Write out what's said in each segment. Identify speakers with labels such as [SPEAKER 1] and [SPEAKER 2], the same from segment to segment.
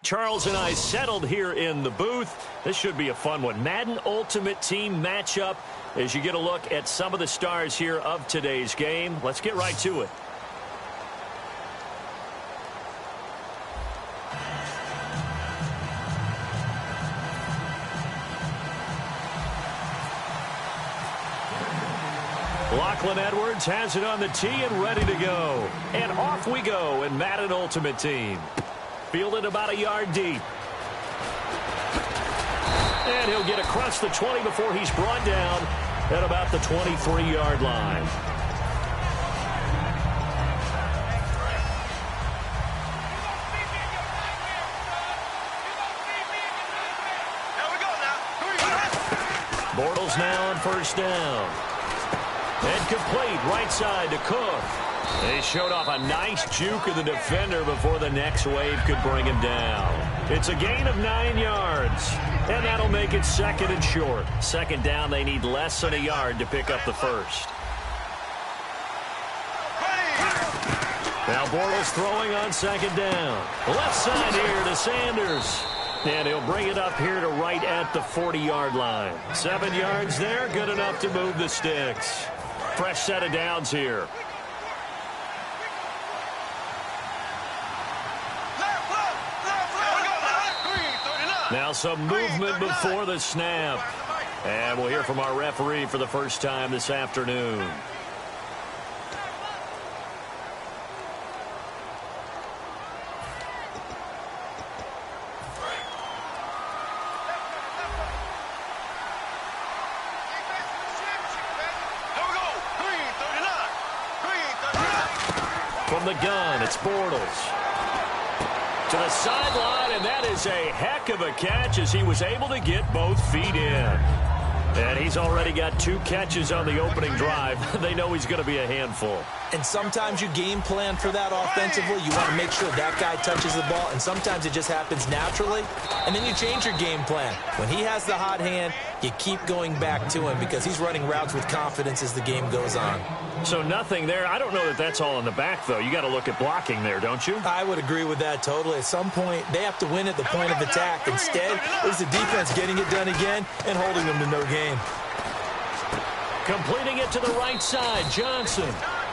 [SPEAKER 1] Charles and I settled here in the booth. This should be a fun one. Madden Ultimate Team matchup as you get a look at some of the stars here of today's game. Let's get right to it. Lachlan Edwards has it on the tee and ready to go. And off we go in Madden Ultimate Team. Fielded about a yard deep. And he'll get across the 20 before he's brought down at about the 23-yard line. Bortles now on first down. And complete right side to Cook. They showed off a nice juke of the defender before the next wave could bring him down. It's a gain of 9 yards, and that'll make it second and short. Second down, they need less than a yard to pick up the first. Now Bortles throwing on second down. Left side here to Sanders. And he'll bring it up here to right at the 40-yard line. 7 yards there, good enough to move the sticks. Fresh set of downs here. Now some movement before the snap. And we'll hear from our referee for the first time this afternoon. From the gun, it's Bortles. To the sideline, and that is a heck of a catch as he was able to get both feet in. And he's already got 2 catches on the opening drive. They know he's going to be a handful.
[SPEAKER 2] And sometimes you game plan for that offensively. You want to make sure that guy touches the ball, and sometimes it just happens naturally. And then you change your game plan. When he has the hot hand, you keep going back to him because he's running routes with confidence as the game goes on.
[SPEAKER 1] So nothing there. I don't know that that's all in the back, though. You got to look at blocking there, don't you?
[SPEAKER 2] I would agree with that totally. At some point, they have to win at the point of attack. Instead, it was the defense getting it done again and holding them to no gain.
[SPEAKER 1] Completing it to the right side, Johnson.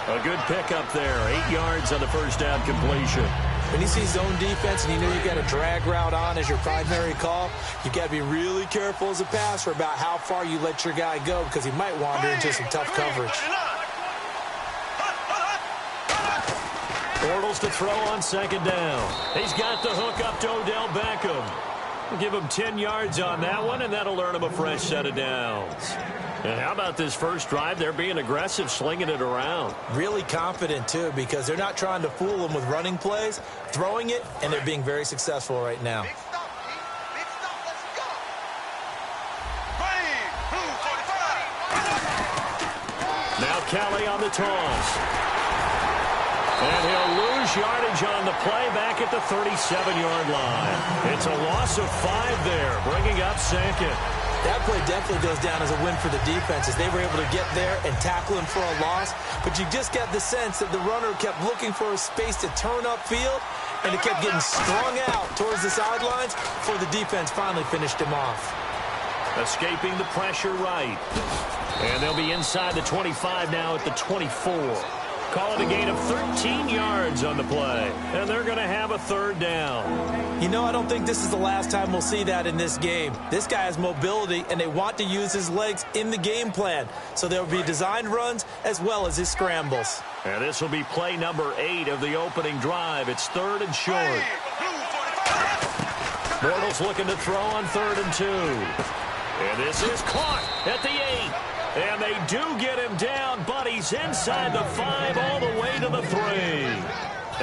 [SPEAKER 1] A good pickup there. 8 yards on the first down completion.
[SPEAKER 2] When you see zone defense and you know you got a drag route on as your primary call, you got to be really careful as a passer about how far you let your guy go because he might wander into some tough coverage.
[SPEAKER 1] Bortles to throw on second down. He's got the hook up to Odell Beckham. We'll give him 10 yards on that one, and that'll earn him a fresh set of downs. And how about this first drive? They're being aggressive, slinging it around.
[SPEAKER 2] Really confident, too, because they're not trying to fool them with running plays, throwing it, and they're being very successful right now.
[SPEAKER 1] Now Kelly on the toss. And he'll lose yardage on the play back at the 37-yard line. It's a loss of 5 there, bringing up second.
[SPEAKER 2] That play definitely goes down as a win for the defense as they were able to get there and tackle him for a loss. But you just got the sense that the runner kept looking for a space to turn upfield, and it kept getting strung out towards the sidelines before the defense finally finished him off.
[SPEAKER 1] Escaping the pressure right. And they'll be inside the 25 now at the 24. Call it a gain of 13 yards on the play. And they're going to have a third down.
[SPEAKER 2] You know, I don't think this is the last time we'll see that in this game. This guy has mobility, and they want to use his legs in the game plan. So there will be designed runs as well as his scrambles.
[SPEAKER 1] And this will be play number 8 of the opening drive. It's third and short. Bortles looking to throw on 3rd and 2. And this is caught at the 8. And they do get him down, but he's inside the 5 all the way to the 3.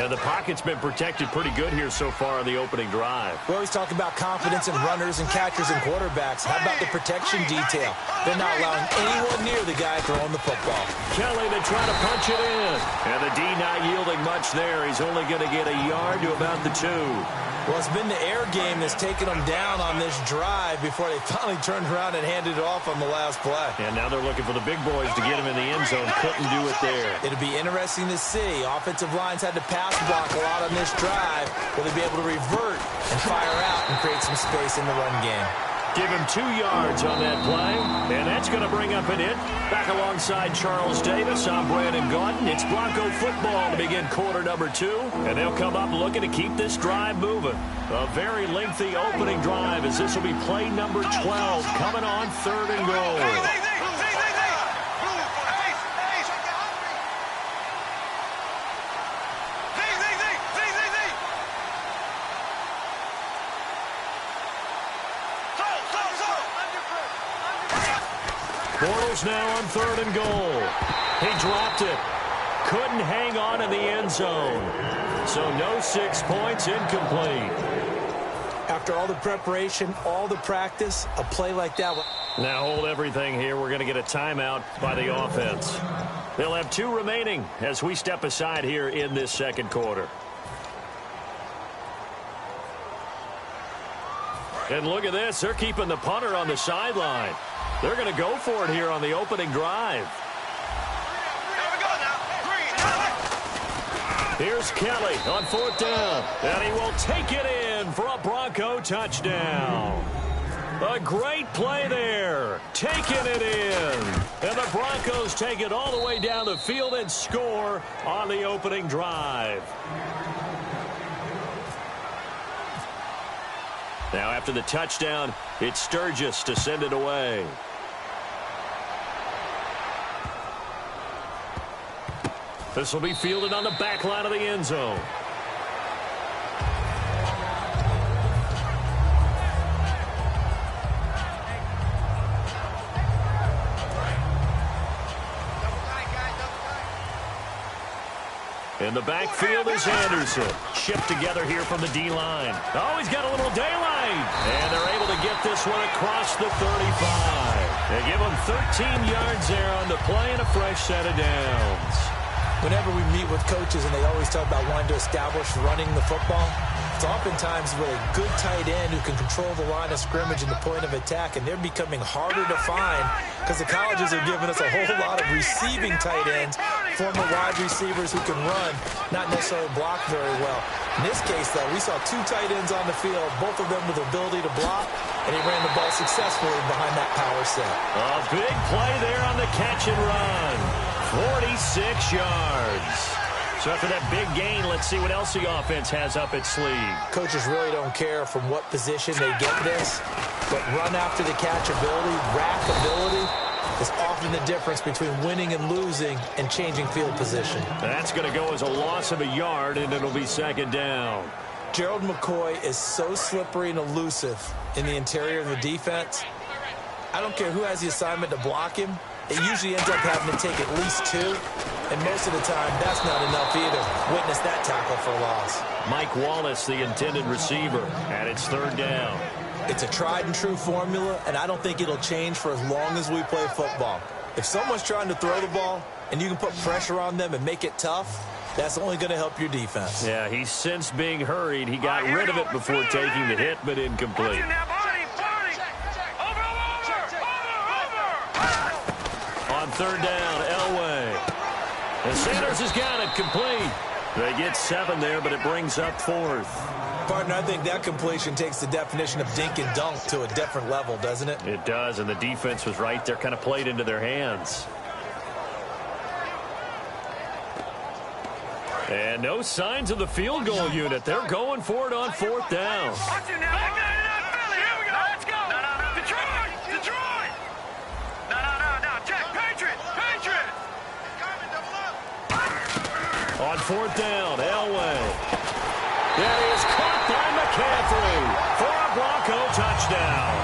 [SPEAKER 1] And the pocket's been protected pretty good here so far in the opening drive.
[SPEAKER 2] We always talk about confidence in runners and catchers and quarterbacks. How about the protection detail? They're not allowing anyone near the guy throwing the football.
[SPEAKER 1] Kelly to try to punch it in. And the D not yielding much there. He's only going to get a yard to about the 2.
[SPEAKER 2] Well, it's been the air game that's taken them down on this drive before they finally turned around and handed it off on the last play.
[SPEAKER 1] And now they're looking for the big boys to get him in the end zone. Couldn't do it there.
[SPEAKER 2] It'll be interesting to see. Offensive lines had to pass block a lot on this drive. Will they be able to revert and fire out and create some space in the run game.
[SPEAKER 1] Give him 2 yards on that play, and that's going to bring up an hit. Back alongside Charles Davis, I'm Brandon Gaudin. It's Bronco football to begin quarter number 2, and they'll come up looking to keep this drive moving. A very lengthy opening drive as this will be play number 12 coming on 3rd and goal. Bortles now on 3rd and goal. He dropped it. Couldn't hang on in the end zone. So no 6 points, incomplete.
[SPEAKER 2] After all the preparation, all the practice, a play like that.
[SPEAKER 1] Now hold everything here. We're going to get a timeout by the offense. They'll have 2 remaining as we step aside here in this second quarter. And look at this. They're keeping the punter on the sideline. They're going to go for it here on the opening drive. Here's Kelly on 4th down. And he will take it in for a Bronco touchdown. A great play there. Taking it in. And the Broncos take it all the way down the field and score on the opening drive. Now after the touchdown, it's Sturgis to send it away. This will be fielded on the back line of the end zone. In the backfield is Anderson. Shipped together here from the D-line. Oh, he's got a little daylight. And they're able to get this one across the 35. They give him 13 yards there on the play and a fresh set of downs.
[SPEAKER 2] Whenever we meet with coaches and they always talk about wanting to establish running the football, it's oftentimes with a good tight end who can control the line of scrimmage and the point of attack, and they're becoming harder to find because the colleges are giving us a whole lot of receiving tight ends, former wide receivers who can run, not necessarily block very well. In this case, though, we saw 2 tight ends on the field, both of them with the ability to block, and he ran the ball successfully behind that power set.
[SPEAKER 1] A big play there on the catch and run. 46 yards. So after that big gain, let's see what else the offense has up its sleeve.
[SPEAKER 2] Coaches really don't care from what position they get this, but run after the catch ability, rack ability, is often the difference between winning and losing and changing field position.
[SPEAKER 1] That's going to go as a loss of a yard, and it'll be 2nd down.
[SPEAKER 2] Gerald McCoy is so slippery and elusive in the interior of the defense. I don't care who has the assignment to block him. It usually ends up having to take at least 2, and most of the time, that's not enough either. Witness that tackle for loss.
[SPEAKER 1] Mike Wallace, the intended receiver, and it's 3rd down.
[SPEAKER 2] It's a tried-and-true formula, and I don't think it'll change for as long as we play football. If someone's trying to throw the ball, and you can put pressure on them and make it tough, that's only going to help your defense.
[SPEAKER 1] Yeah, he's since being hurried. He got rid of it before taking the hit, but incomplete. On 3rd down, Elway. And Sanders has got it complete. They get 7 there, but it brings up 4th.
[SPEAKER 2] Partner, I think that completion takes the definition of dink and dunk to a different level, doesn't it?
[SPEAKER 1] It does, and the defense was right there, kind of played into their hands. And no signs of the field goal unit. They're going for it on 4th down. On 4th down, Elway. That is caught by McCaffrey for a Bronco touchdown.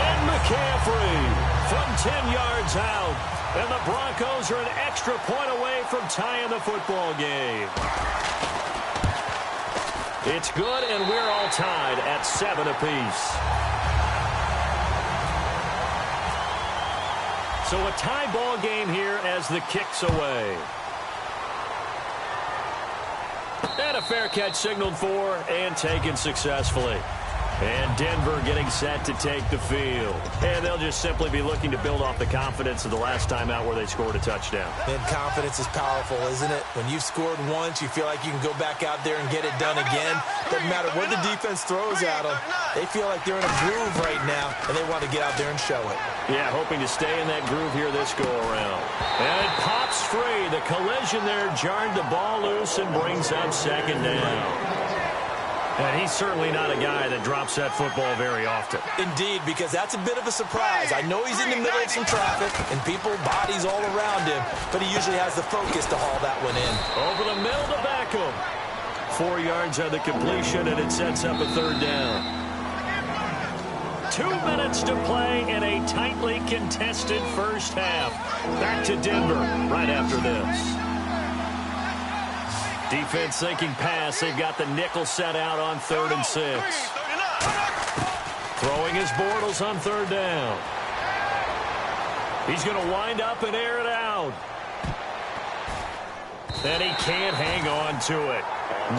[SPEAKER 1] And McCaffrey from 10 yards out. And the Broncos are an extra point away from tying the football game. It's good, and we're all tied at 7 apiece. So a tie ball game here as the kick's away. And a fair catch signaled for and taken successfully. And Denver getting set to take the field. And they'll just simply be looking to build off the confidence of the last time out where they scored a touchdown.
[SPEAKER 2] And confidence is powerful, isn't it? When you've scored once, you feel like you can go back out there and get it done again. Doesn't matter what the defense throws at them. They feel like they're in a groove right now, and they want to get out there and show it.
[SPEAKER 1] Yeah, hoping to stay in that groove here this go-around. And it pops free. The collision there jarred the ball loose and brings up second down. And he's certainly not a guy that drops that football very often.
[SPEAKER 2] Indeed, because that's a bit of a surprise. I know he's in the middle of some traffic and people, bodies all around him, but he usually has the focus to haul that one in.
[SPEAKER 1] Over the middle to Beckham. 4 yards on the completion, and it sets up a third down. 2 minutes to play in a tightly contested first half. Back to Denver right after this. Defense thinking pass. They've got the nickel set out on 3rd and 6. Throwing his Bortles on 3rd down. He's going to wind up and air it out. And he can't hang on to it.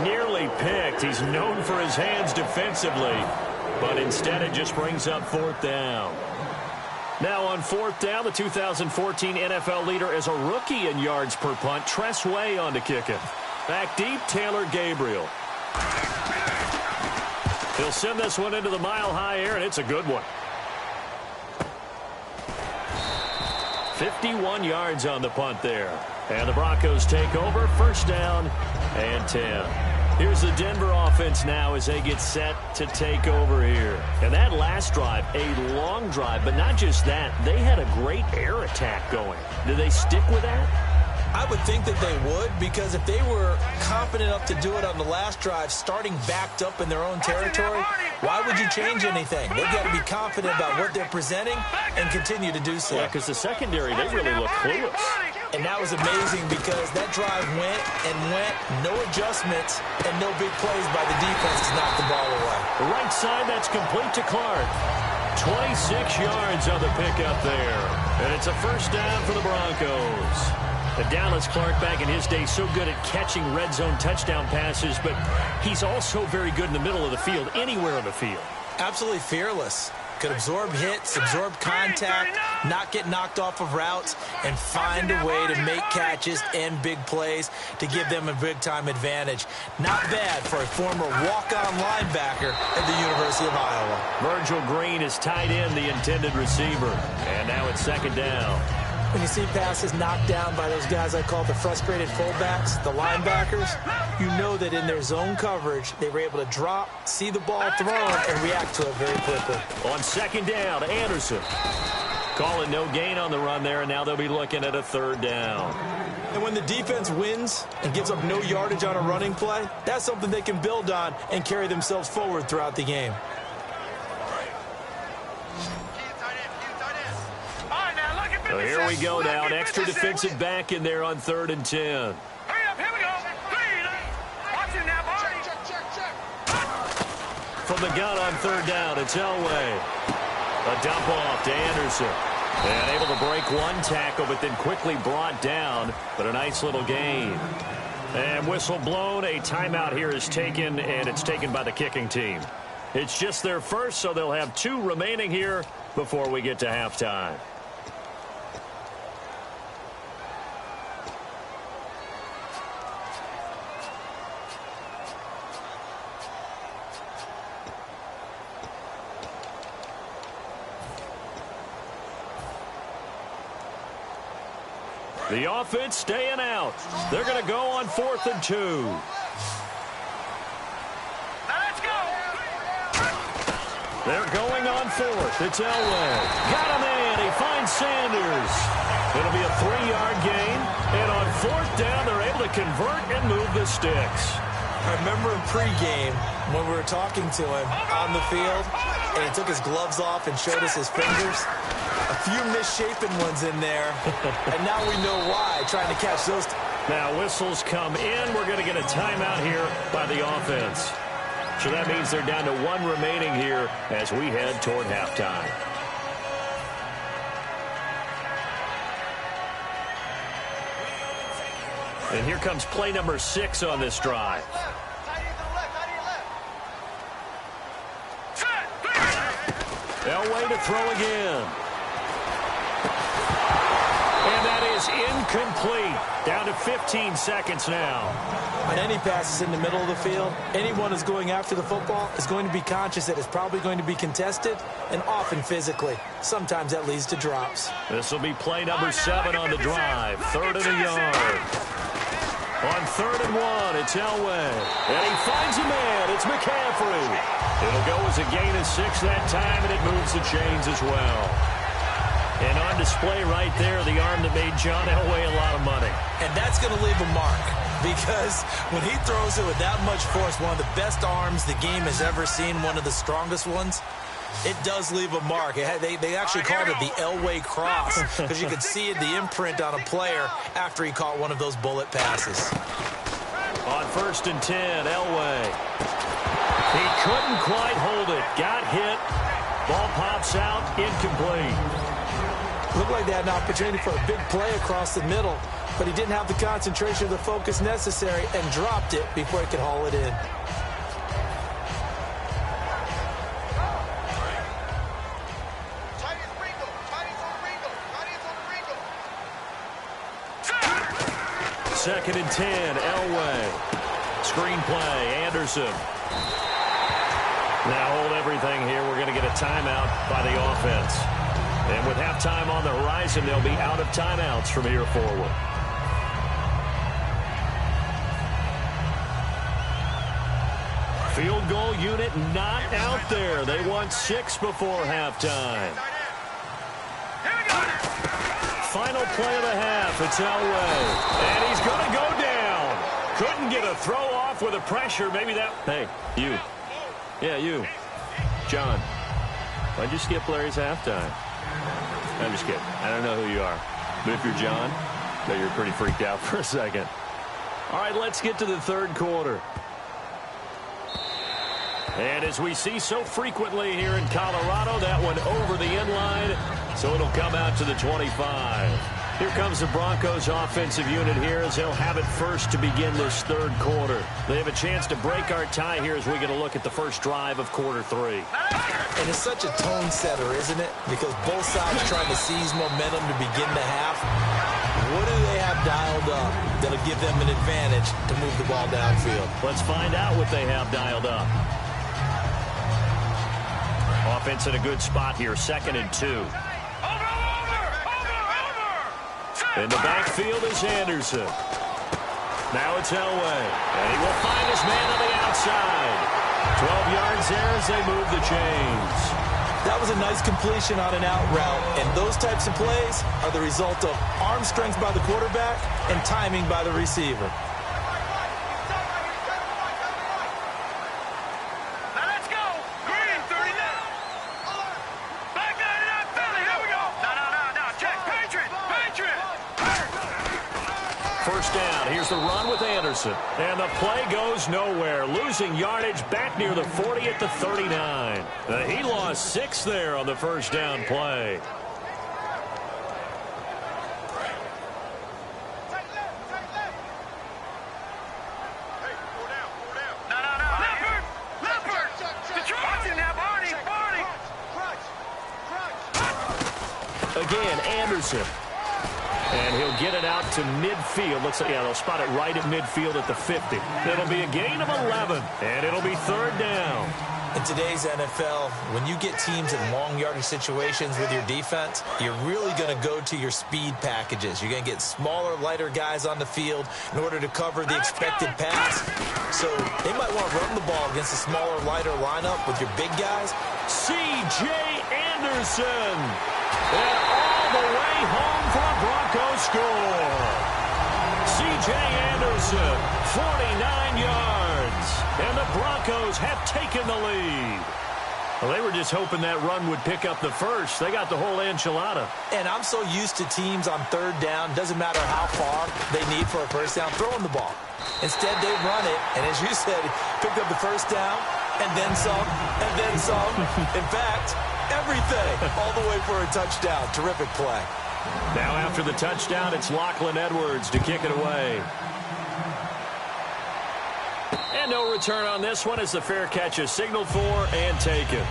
[SPEAKER 1] Nearly picked. He's known for his hands defensively. But instead it just brings up 4th down. Now on 4th down, the 2014 NFL leader as a rookie in yards per punt, Tress Way on to kick it. Back deep, Taylor Gabriel. He'll send this one into the mile-high air, and it's a good one. 51 yards on the punt there. And the Broncos take over, 1st down and 10. Here's the Denver offense now as they get set to take over here. And that last drive, a long drive, but not just that. They had a great air attack going. Do they stick with that?
[SPEAKER 2] I would think that they would, because if they were confident enough to do it on the last drive, starting backed up in their own territory, why would you change anything? They've got to be confident about what they're presenting and continue to do so.
[SPEAKER 1] Yeah, because the secondary, they really look clueless.
[SPEAKER 2] And that was amazing because that drive went and went, no adjustments, and no big plays by the defense to knock the ball away.
[SPEAKER 1] The right side, that's complete to Clark. 26 yards on the pickup there. And it's a 1st down for the Broncos. The Dallas Clark back in his day so good at catching red zone touchdown passes, but he's also very good in the middle of the field, anywhere on the field.
[SPEAKER 2] Absolutely fearless. Could absorb hits, absorb contact, not get knocked off of routes, and find a way to make catches and big plays to give them a big-time advantage. Not bad for a former walk-on linebacker at the University of Iowa.
[SPEAKER 1] Virgil Green is tied in, the intended receiver. And now it's 2nd down.
[SPEAKER 2] When you see passes knocked down by those guys I call the frustrated fullbacks, the linebackers, you know that in their zone coverage, they were able to drop, see the ball thrown, and react to it very quickly.
[SPEAKER 1] On 2nd down, Anderson. Calling no gain on the run there, and now they'll be looking at a 3rd down.
[SPEAKER 2] And when the defense wins and gives up no yardage on a running play, that's something they can build on and carry themselves forward throughout the game.
[SPEAKER 1] So here we go now. An extra defensive back in there on 3rd and 10.
[SPEAKER 3] Hurry up, here we go. Watch him now, Barney.
[SPEAKER 1] From the gun on 3rd down, it's Elway. A dump off to Anderson. And able to break one tackle, but then quickly brought down. But a nice little gain. And whistle blown. A timeout here is taken, and it's taken by the kicking team. It's just their first, so they'll have 2 remaining here before we get to halftime. The offense staying out. They're going to go on 4th and 2.
[SPEAKER 3] Let's go.
[SPEAKER 1] They're going on 4th. It's Elway. Got him in. He finds Sanders. It'll be a 3-yard gain. And on 4th down, they're able to convert and move the sticks.
[SPEAKER 2] I remember in pregame when we were talking to him on the field, and he took his gloves off and showed us his fingers. A few misshapen ones in there, and now we know why, trying to catch those.
[SPEAKER 1] Now whistles come in. We're going to get a timeout here by the offense. So that means they're down to 1 remaining here as we head toward halftime. And here comes play number 6 on this drive. Elway to throw again. And that is incomplete. Down to 15 seconds now.
[SPEAKER 2] On any passes in the middle of the field, anyone who's going after the football is going to be conscious that it's probably going to be contested and often physically. Sometimes that leads to drops.
[SPEAKER 1] This will be play number 7 on the drive. 3rd and a yard. On 3rd and 1, it's Elway. And he finds a man. It's McCaffrey. It'll go as a gain of 6 that time, and it moves the chains as well. And on display right there, the arm that made John Elway a lot of money.
[SPEAKER 2] And that's going to leave a mark, because when he throws it with that much force, one of the best arms the game has ever seen, one of the strongest ones, it does leave a mark. They actually called it the Elway cross, because you could see the imprint on a player after he caught one of those bullet passes.
[SPEAKER 1] On 1st and 10, Elway. He couldn't quite hold it. Got hit. Ball pops out. Incomplete.
[SPEAKER 2] Looked like they had an opportunity for a big play across the middle, but he didn't have the concentration or the focus necessary and dropped it before he could haul it in.
[SPEAKER 1] Second and 10, Elway. Screen play, Anderson. Now hold everything here. We're going to get a timeout by the offense. And with halftime on the horizon, they'll be out of timeouts from here forward. Field goal unit not out there. They want 6 before halftime. Final play of the half. It's Elway. And he's going to go down. Couldn't get a throw off with the pressure. Maybe that... Hey, you. Yeah, you. John. Why'd you skip Larry's halftime? I'm just kidding. I don't know who you are. But if you're John, I bet you're pretty freaked out for a second. All right, let's get to the 3rd quarter. And as we see so frequently here in Colorado, that one over the end line, so it'll come out to the 25. Here comes the Broncos offensive unit here as they'll have it first to begin this 3rd quarter. They have a chance to break our tie here as we get a look at the first drive of quarter 3.
[SPEAKER 2] And it's such a tone setter, isn't it? Because both sides trying to seize momentum to begin the half. What do they have dialed up that'll give them an advantage to move the ball downfield?
[SPEAKER 1] Let's find out what they have dialed up. Offense in a good spot here, 2nd and 2. In the backfield is Anderson. Now it's Elway. And he will find his man on the outside. 12 yards there as they move the chains.
[SPEAKER 2] That was a nice completion on an out route. And those types of plays are the result of arm strength by the quarterback and timing by the receiver.
[SPEAKER 1] First down. Here's the run with Anderson. And the play goes nowhere. Losing yardage back near the 40 at the 39. He lost 6 there on the first down play. Again, Anderson. And he'll get it out to midfield. Looks like, yeah, they'll spot it right at midfield at the 50. It'll be a gain of 11, and it'll be 3rd down.
[SPEAKER 2] In today's NFL, when you get teams in long yardage situations with your defense, you're really going to go to your speed packages. You're going to get smaller, lighter guys on the field in order to cover the expected pass. So they might want to run the ball against a smaller, lighter lineup with your big guys.
[SPEAKER 1] C.J. Anderson. And all the way home for a Broncos score. C.J. Anderson, 49 yards. And the Broncos have taken the lead. Well, they were just hoping that run would pick up the first. They got the whole enchilada.
[SPEAKER 2] And I'm so used to teams on 3rd down, doesn't matter how far they need for a first down, throwing the ball. Instead, they run it, and as you said, picked up the first down, and then some, and then some. In fact, everything, all the way for a touchdown. Terrific play.
[SPEAKER 1] Now after the touchdown, it's Lachlan Edwards to kick it away. And no return on this one as the fair catch is signaled for and taken.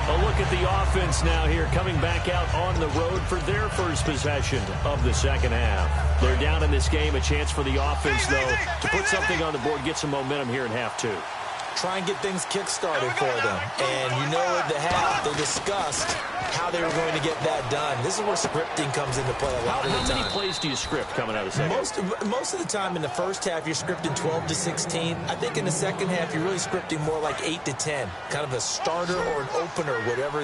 [SPEAKER 1] A look at the offense now here, coming back out on the road for their first possession of the second half. They're down in this game. A chance for the offense, though, to put something on the board, get some momentum here in half two.
[SPEAKER 2] Try and get things kick-started for them. And you know at the half, they discussed how they were going to get that done. This is where scripting comes into play a lot of the time.
[SPEAKER 1] How many plays do you script coming out of the second?
[SPEAKER 2] Most of the time in the first half, you're scripting 12 to 16. I think in the second half, you're really scripting more like 8 to 10. Kind of a starter or an opener, whatever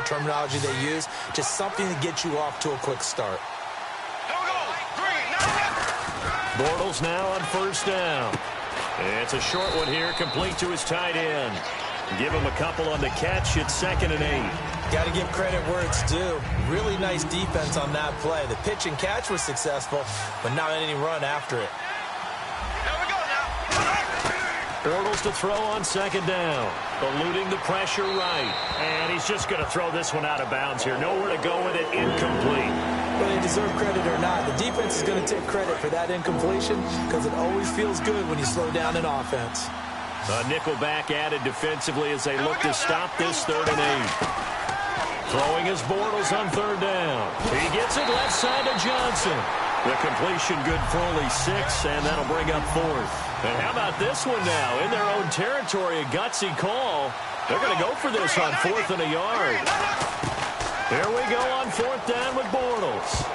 [SPEAKER 2] terminology they use. Just something to get you off to a quick start.
[SPEAKER 1] Bortles now on first down. It's a short one here, complete to his tight end. Give him a couple on the catch. It's 2nd and 8.
[SPEAKER 2] Got to give credit where it's due. Really nice defense on that play. The pitch and catch was successful, but not any run after it.
[SPEAKER 1] Bortles to throw on 2nd down. Eluding the pressure right. And he's just going to throw this one out of bounds here. Nowhere to go with it. Incomplete.
[SPEAKER 2] Whether they deserve credit or not, the defense is going to take credit for that incompletion because it always feels good when you slow down an offense.
[SPEAKER 1] A nickel back added defensively as they look to stop this 3rd and 8. Throwing his Bortles on 3rd down. He gets it left side to Johnson. The completion good for only 6, and that'll bring up 4th. And how about this one now? In their own territory, a gutsy call. They're going to go for this on 4th and a yard. Here we go on 4th down with Bortles.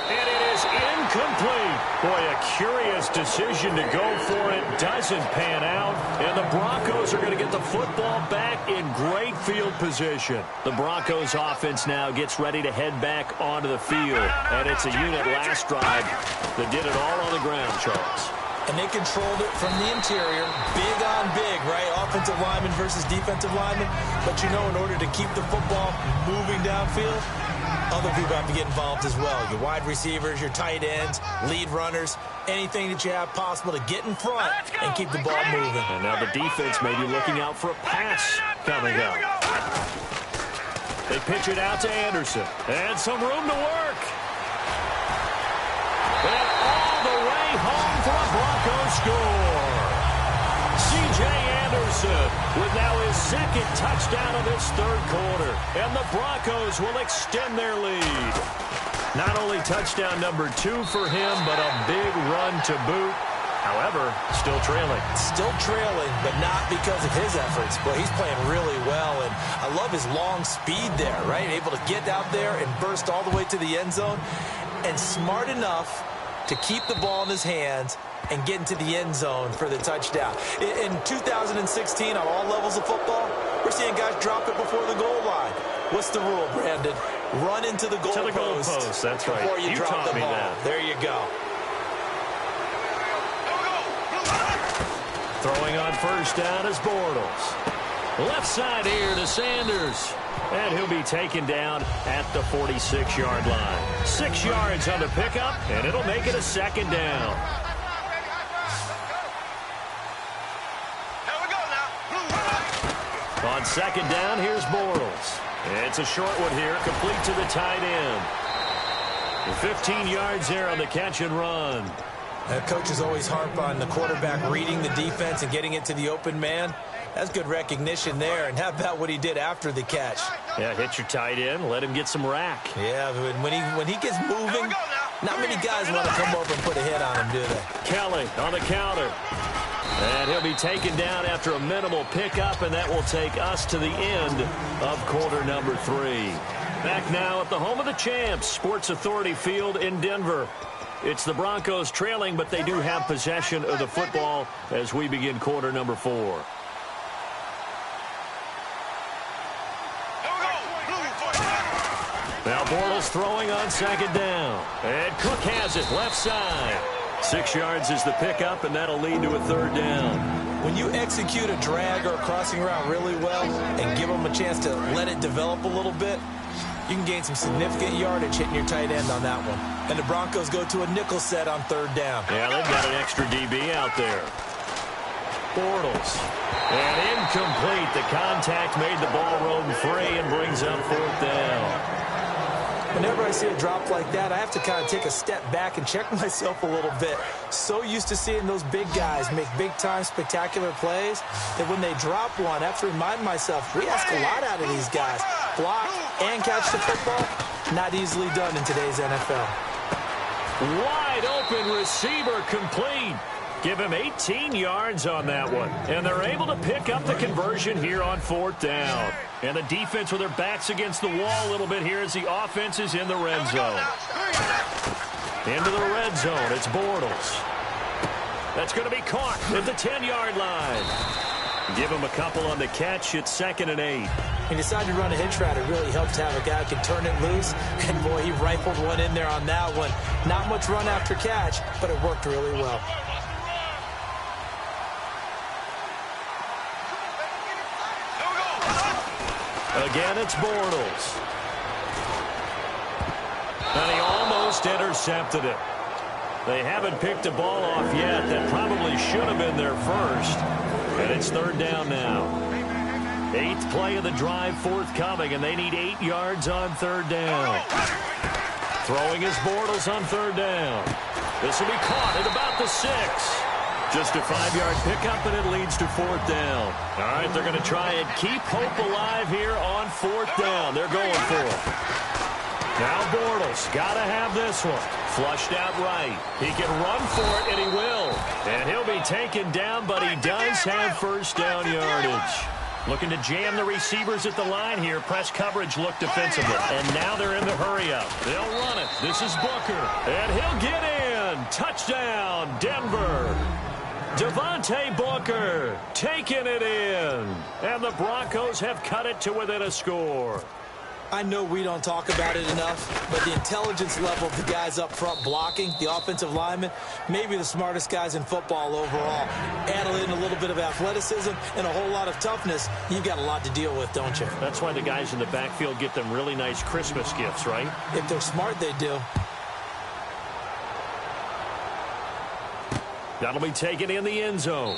[SPEAKER 1] And it is incomplete. Boy, a curious decision to go for it. Doesn't pan out. And the Broncos are going to get the football back in great field position. The Broncos offense now gets ready to head back onto the field. And it's a unit last drive that did it all on the ground, Charles.
[SPEAKER 2] And they controlled it from the interior. Big on big, right? Offensive lineman versus defensive lineman. But you know, in order to keep the football moving downfield, other people have to get involved as well. Your wide receivers, your tight ends, lead runners, anything that you have possible to get in front and keep the ball moving.
[SPEAKER 1] And now the defense may be looking out for a pass coming up. They pitch it out to Anderson. And some room to work. And all the way home for a Broncos score. C.J. Anderson with now his 2nd touchdown of this 3rd quarter. And the Broncos will extend their lead. Not only touchdown number 2 for him, but a big run to boot. However, still trailing.
[SPEAKER 2] Still trailing, but not because of his efforts. But he's playing really well, and I love his long speed there, right? Able to get out there and burst all the way to the end zone. And smart enough to keep the ball in his hands and get into the end zone for the touchdown. In 2016, on all levels of football, we're seeing guys drop it before the goal line. What's the rule, Brandon? Run into the goal post.
[SPEAKER 1] That's right.
[SPEAKER 2] Before you drop the ball.
[SPEAKER 1] That.
[SPEAKER 2] There you go.
[SPEAKER 1] Throwing on first down is Bortles. Left side here to Sanders. And he'll be taken down at the 46-yard line. 6 yards on the pickup, and it'll make it a 2nd down. On 2nd down, here's Bortles. It's a short one here, complete to the tight end. 15 yards there on the catch and run.
[SPEAKER 2] Coaches always harp on the quarterback reading the defense and getting it to the open man. That's good recognition there. And how about what he did after the catch?
[SPEAKER 1] Yeah, hit your tight end, let him get some rack.
[SPEAKER 2] Yeah, when he gets moving, not many guys want to come over and put a hit on him, do they?
[SPEAKER 1] Kelly on the counter. And he'll be taken down after a minimal pickup, and that will take us to the end of quarter number 3. Back now at the home of the champs, Sports Authority Field in Denver. It's the Broncos trailing, but they do have possession of the football as we begin quarter number 4. Now Bortles throwing on 2nd down. And Cook has it left side. 6 yards is the pickup, and that'll lead to a 3rd down.
[SPEAKER 2] When you execute a drag or a crossing route really well and give them a chance to let it develop a little bit, you can gain some significant yardage hitting your tight end on that one. And the Broncos go to a nickel set on 3rd down.
[SPEAKER 1] Yeah, they've got an extra DB out there. Bortles. And incomplete. The contact made the ball roam free and brings up 4th down.
[SPEAKER 2] Whenever I see a drop like that, I have to kind of take a step back and check myself a little bit. So used to seeing those big guys make big-time spectacular plays that when they drop one, I have to remind myself, we ask a lot out of these guys. Block and catch the football, not easily done in today's NFL.
[SPEAKER 1] Wide open receiver complete. Give him 18 yards on that one. And they're able to pick up the conversion here on 4th down. And the defense with their backs against the wall a little bit here as the offense is in the red zone. Into the red zone, it's Bortles. That's going to be caught at the 10-yard line. Give him a couple on the catch. It's 2nd and 8.
[SPEAKER 2] He decided to run a hitch route. It really helps to have a guy who can turn it loose. And, boy, he rifled one in there on that one. Not much run after catch, but it worked really well.
[SPEAKER 1] Again, it's Bortles. And he almost intercepted it. They haven't picked a ball off yet. That probably should have been their first. And it's 3rd down now. 8th play of the drive forthcoming, and they need 8 yards on 3rd down. Throwing his Bortles on 3rd down. This will be caught at about the 6. Just a 5-yard pickup, and it leads to 4th down. All right, they're going to try and keep hope alive here on 4th down. They're going for it. Now Bortles, got to have this one. Flushed out right. He can run for it, and he will. And he'll be taken down, but he does have 1st down yardage. Looking to jam the receivers at the line here. Press coverage look defensively. And now they're in the hurry-up. They'll run it. This is Booker. And he'll get in. Touchdown, Denver. Devontae Booker taking it in. And the Broncos have cut it to within a score.
[SPEAKER 2] I know we don't talk about it enough, but the intelligence level of the guys up front blocking, the offensive linemen, maybe the smartest guys in football overall. Add in a little bit of athleticism and a whole lot of toughness, you've got a lot to deal with, don't you?
[SPEAKER 1] That's why the guys in the backfield get them really nice Christmas gifts, right?
[SPEAKER 2] If they're smart, they do.
[SPEAKER 1] That'll be taken in the end zone.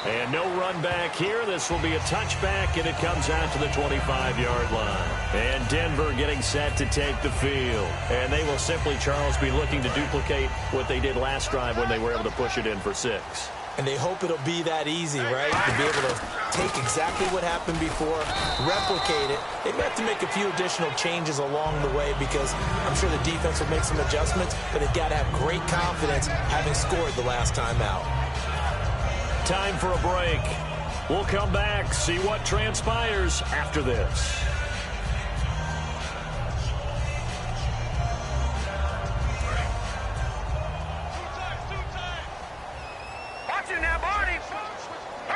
[SPEAKER 1] And no run back here. This will be a touchback, and it comes out to the 25-yard line. And Denver getting set to take the field. And they will simply, Charles, be looking to duplicate what they did last drive when they were able to push it in for 6.
[SPEAKER 2] And they hope it'll be that easy, right? To be able to take exactly what happened before, replicate it. They may have to make a few additional changes along the way because I'm sure the defense will make some adjustments, but they've got to have great confidence having scored the last time out.
[SPEAKER 1] Time for a break. We'll come back, see what transpires after this.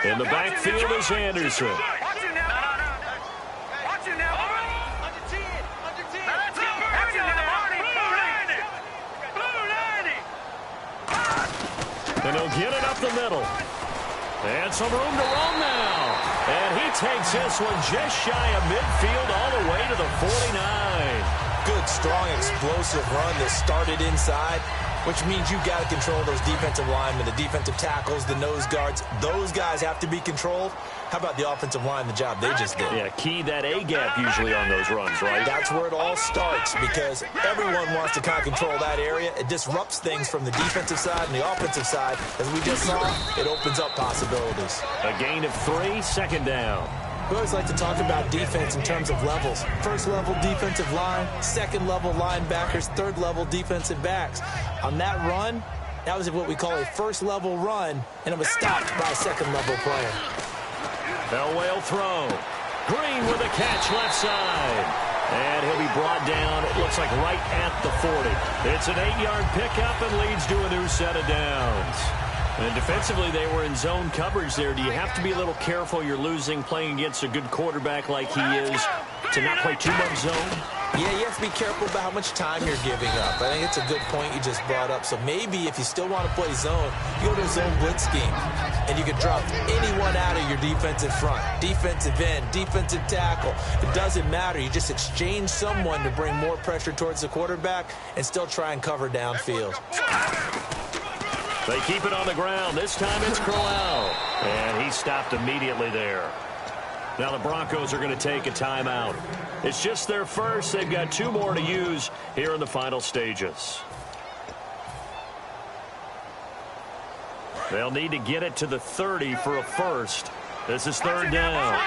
[SPEAKER 1] In the backfield is Anderson. And he'll get it up the middle. And some room to run now. And he takes this one just shy of midfield all the way to the 49.
[SPEAKER 2] Good, strong, explosive run that started inside, which means you've got to control those defensive linemen, the defensive tackles, the nose guards. Those guys have to be controlled. How about the offensive line, the job they just did?
[SPEAKER 1] Yeah, key that A-gap usually on those runs, right?
[SPEAKER 2] That's where it all starts because everyone wants to kind of control that area. It disrupts things from the defensive side and the offensive side. As we just saw, it opens up possibilities.
[SPEAKER 1] A gain of 3, 2nd down.
[SPEAKER 2] We always like to talk about defense in terms of levels. First level defensive line, second level linebackers, third level defensive backs. On that run, that was what we call a first level run, and it was stopped by a second level player.
[SPEAKER 1] Elway will throw. Green with a catch left side. And he'll be brought down, it looks like right at the 40. It's an 8-yard pickup and leads to a new set of downs. And defensively, they were in zone coverage there. Do you have to be a little careful you're losing playing against a good quarterback like he is to not play too much zone?
[SPEAKER 2] Yeah, you have to be careful about how much time you're giving up. I think it's a good point you just brought up. So maybe if you still want to play zone, you go to a zone blitz scheme. And you can drop anyone out of your defensive front. Defensive end, defensive tackle. It doesn't matter. You just exchange someone to bring more pressure towards the quarterback and still try and cover downfield.
[SPEAKER 1] They keep it on the ground. This time it's Crowell. And he stopped immediately there. Now the Broncos are going to take a timeout. It's just their first. They've got 2 more to use here in the final stages. They'll need to get it to the 30 for a first. This is 3rd down.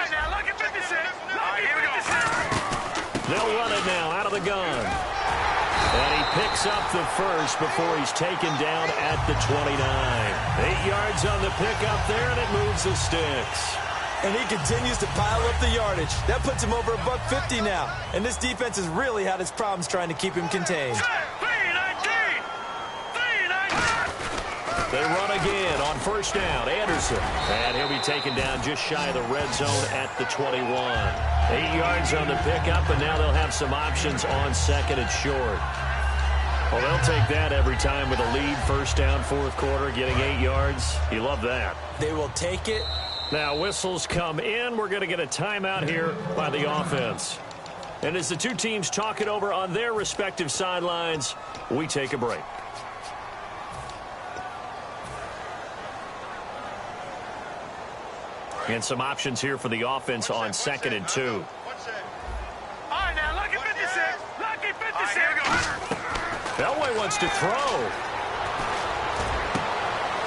[SPEAKER 1] They'll run it now out of the gun. And he picks up the first before he's taken down at the 29. 8 yards on the pickup there, and it moves the sticks.
[SPEAKER 2] And he continues to pile up the yardage. That puts him over $150 now. And this defense has really had its problems trying to keep him contained.
[SPEAKER 1] They run again on 1st down. Anderson. And he'll be taken down just shy of the red zone at the 21. 8 yards on the pickup, and now they'll have some options on 2nd and short. Well, they'll take that every time with a lead. 1st down, 4th quarter, getting 8 yards. You love that.
[SPEAKER 2] They will take it.
[SPEAKER 1] Now whistles come in. We're going to get a timeout here by the offense. And as the 2 teams talk it over on their respective sidelines, we take a break. And some options here for the offense on 2nd and 2.
[SPEAKER 3] All right, now, lucky 56. Lucky 56.
[SPEAKER 1] Elway wants to throw.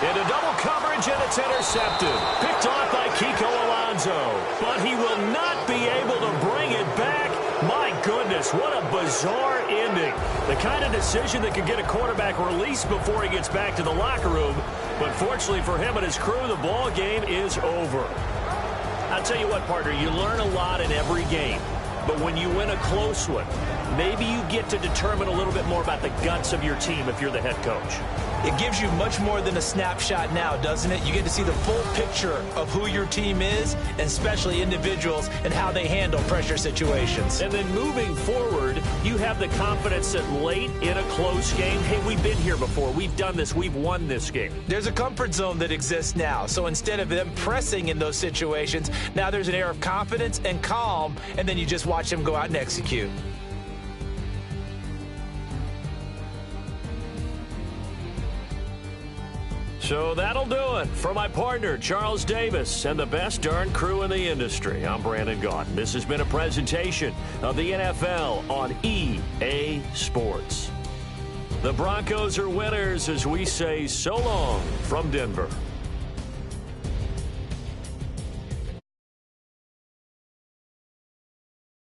[SPEAKER 1] Into double coverage, and it's intercepted. Picked off by Kiko Alonso. But he will not be able to bring it back. My goodness, what a bizarre ending. The kind of decision that could get a quarterback released before he gets back to the locker room. But fortunately for him and his crew, the ball game is over. I'll tell you what, partner, you learn a lot in every game. But when you win a close one, maybe you get to determine a little bit more about the guts of your team if you're the head coach.
[SPEAKER 2] It gives you much more than a snapshot now, doesn't it? You get to see the full picture of who your team is, and especially individuals and how they handle pressure situations.
[SPEAKER 1] And then moving forward, you have the confidence that late in a close game, hey, we've been here before. We've done this. We've won this game.
[SPEAKER 2] There's a comfort zone that exists now. So instead of them pressing in those situations, now there's an air of confidence and calm, and then you just watch them go out and execute.
[SPEAKER 1] So that'll do it for my partner, Charles Davis, and the best darn crew in the industry. I'm Brandon Gaudin. This has been a presentation of the NFL on EA Sports. The Broncos are winners as we say so long from Denver.